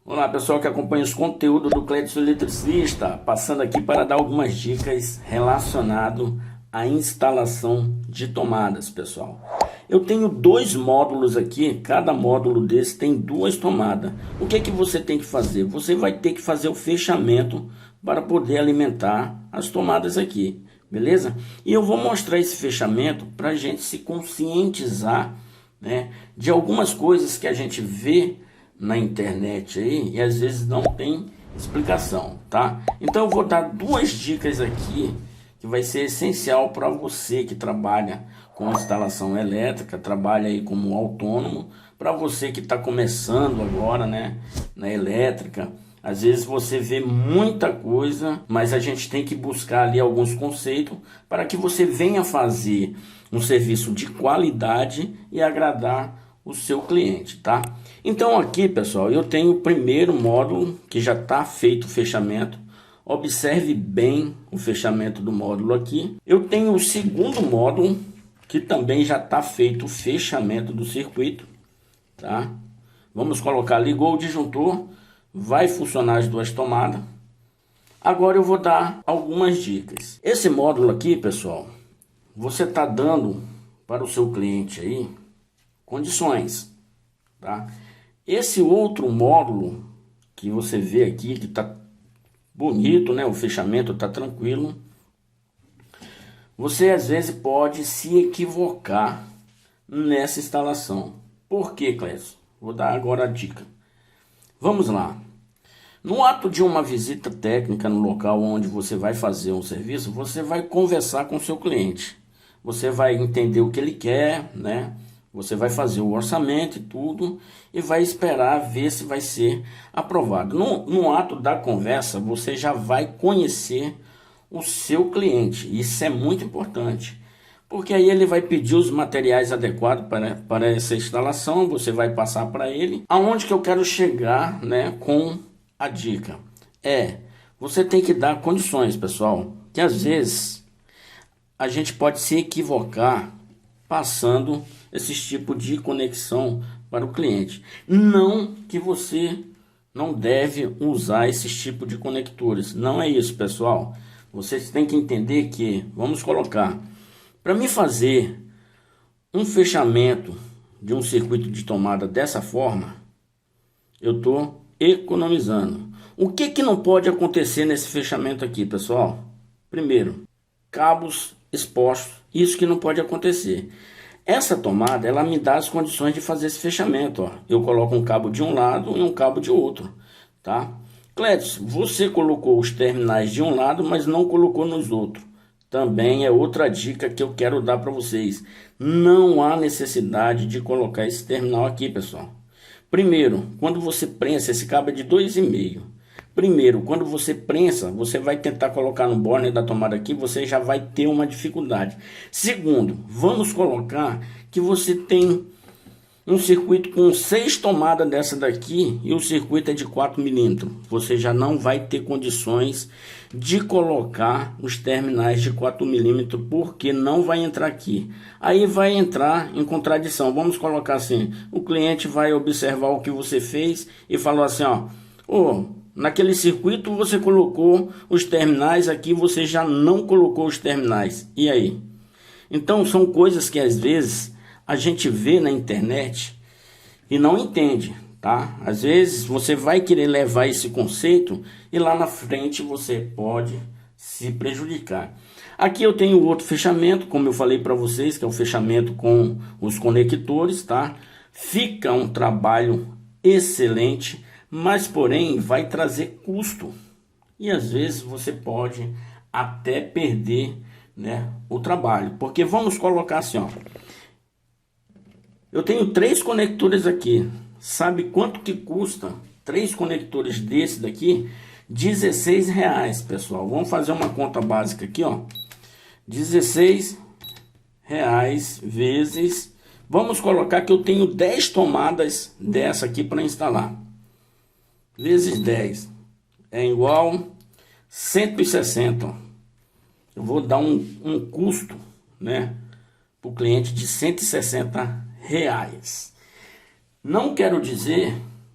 Olá pessoal que acompanha os conteúdos do Cledson Eletricista, passando aqui para dar algumas dicas relacionado à instalação de tomadas, pessoal. Eu tenho dois módulos aqui, cada módulo desse tem duas tomadas. O que é que você tem que fazer? Você vai ter que fazer o fechamento para poder alimentar as tomadas aqui, beleza? E eu vou mostrar esse fechamento para a gente se conscientizar, né, de algumas coisas que a gente vê na internet aí e às vezes não tem explicação, tá? Então eu vou dar duas dicas aqui que vai ser essencial para você que trabalha com instalação elétrica, trabalha aí como autônomo, para você que está começando agora, né, na elétrica. Às vezes você vê muita coisa, mas a gente tem que buscar ali alguns conceitos para que você venha fazer um serviço de qualidade e agradar o seu cliente, tá? Então aqui, pessoal, eu tenho o primeiro módulo que já está feito o fechamento. Observe bem o fechamento do módulo aqui. Eu tenho o segundo módulo que também já está feito o fechamento do circuito, tá? Vamos colocar, ligou o disjuntor, vai funcionar as duas tomadas. Agora eu vou dar algumas dicas. Esse módulo aqui, pessoal, você está dando para o seu cliente aí condições, tá? Esse outro módulo que você vê aqui, que tá bonito, né? O fechamento tá tranquilo. Você às vezes pode se equivocar nessa instalação. Por quê, Clécio? Vou dar agora a dica. Vamos lá. No ato de uma visita técnica no local onde você vai fazer um serviço, você vai conversar com o seu cliente. Você vai entender o que ele quer, né? Você vai fazer o orçamento e tudo e vai esperar ver se vai ser aprovado. No ato da conversa, você já vai conhecer o seu cliente. Isso é muito importante, porque aí ele vai pedir os materiais adequados para essa instalação, você vai passar para ele. Aonde que eu quero chegar, né, com a dica? Você tem que dar condições, pessoal, que às vezes a gente pode se equivocar passando esse tipo de conexão para o cliente. Não que você não deve usar esse tipo de conectores. Não é isso, pessoal. Vocês têm que entender que, vamos colocar, para mim fazer um fechamento de um circuito de tomada dessa forma, eu estou economizando. O que não pode acontecer nesse fechamento aqui, pessoal? Primeiro, cabos expostos. Isso que não pode acontecer. Essa tomada, ela me dá as condições de fazer esse fechamento, ó. Eu coloco um cabo de um lado e um cabo de outro, tá? Clédio, você colocou os terminais de um lado, mas não colocou nos outros. Também é outra dica que eu quero dar para vocês. Não há necessidade de colocar esse terminal aqui, pessoal. Primeiro, quando você prensa, esse cabo é de 2,5. Primeiro, quando você prensa, você vai tentar colocar no borne da tomada aqui, você já vai ter uma dificuldade. Segundo, vamos colocar que você tem um circuito com 6 tomadas dessa daqui e o circuito é de 4 milímetros. Você já não vai ter condições de colocar os terminais de 4 milímetros, porque não vai entrar aqui. Aí vai entrar em contradição. Vamos colocar assim, o cliente vai observar o que você fez e falou assim, ó, naquele circuito você colocou os terminais, aqui você já não colocou os terminais. E aí? Então são coisas que às vezes a gente vê na internet e não entende, tá? Às vezes você vai querer levar esse conceito e lá na frente você pode se prejudicar. Aqui eu tenho outro fechamento, como eu falei para vocês, que é o fechamento com os conectores, tá? Fica um trabalho excelente, mas porém vai trazer custo e às vezes você pode até perder, né, o trabalho, porque vamos colocar assim, ó, eu tenho 3 conectores aqui. Sabe quanto que custa 3 conectores desse daqui? R$16, pessoal. Vamos fazer uma conta básica aqui, ó. R$16 vezes, vamos colocar que eu tenho 10 tomadas dessa aqui para instalar. Vezes 10 é igual 160. Ó. Eu vou dar um custo, né, para o cliente de R$160. Não quero dizer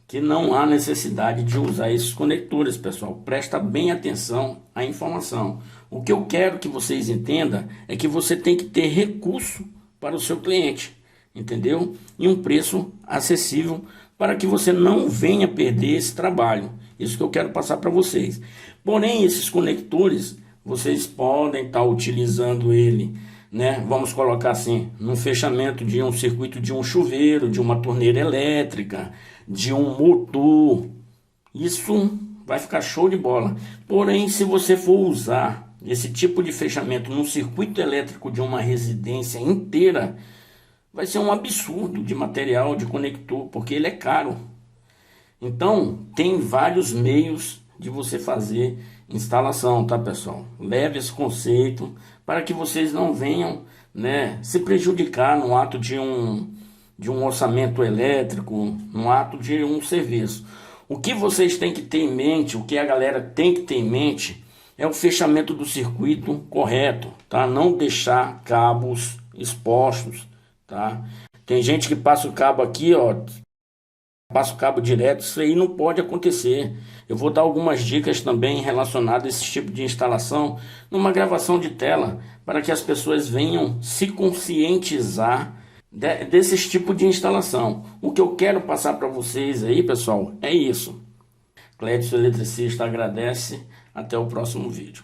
que não há necessidade de usar esses conectores, pessoal. Presta bem atenção à informação. O que eu quero que vocês entendam é que você tem que ter recurso para o seu cliente, entendeu? E um preço acessível para que você não venha perder esse trabalho. Isso que eu quero passar para vocês. Porém, esses conectores, vocês podem estar utilizando ele, né? Vamos colocar assim, no fechamento de um circuito de um chuveiro, de uma torneira elétrica, de um motor. Isso vai ficar show de bola. Porém, se você for usar esse tipo de fechamento no circuito elétrico de uma residência inteira, vai ser um absurdo de material, de conector, porque ele é caro. Então, tem vários meios de você fazer instalação, tá, pessoal? Leve esse conceito para que vocês não venham, né, se prejudicar no ato de um orçamento elétrico, no ato de um serviço. O que vocês têm que ter em mente, o que a galera tem que ter em mente, é o fechamento do circuito correto, tá? Não deixar cabos expostos, tá? Tem gente que passa o cabo aqui, ó, passa o cabo direto, isso aí não pode acontecer. Eu vou dar algumas dicas também relacionadas a esse tipo de instalação numa gravação de tela, para que as pessoas venham se conscientizar desses tipos de instalação. O que eu quero passar para vocês aí, pessoal, é isso. Clédio Eletricista agradece. Até o próximo vídeo.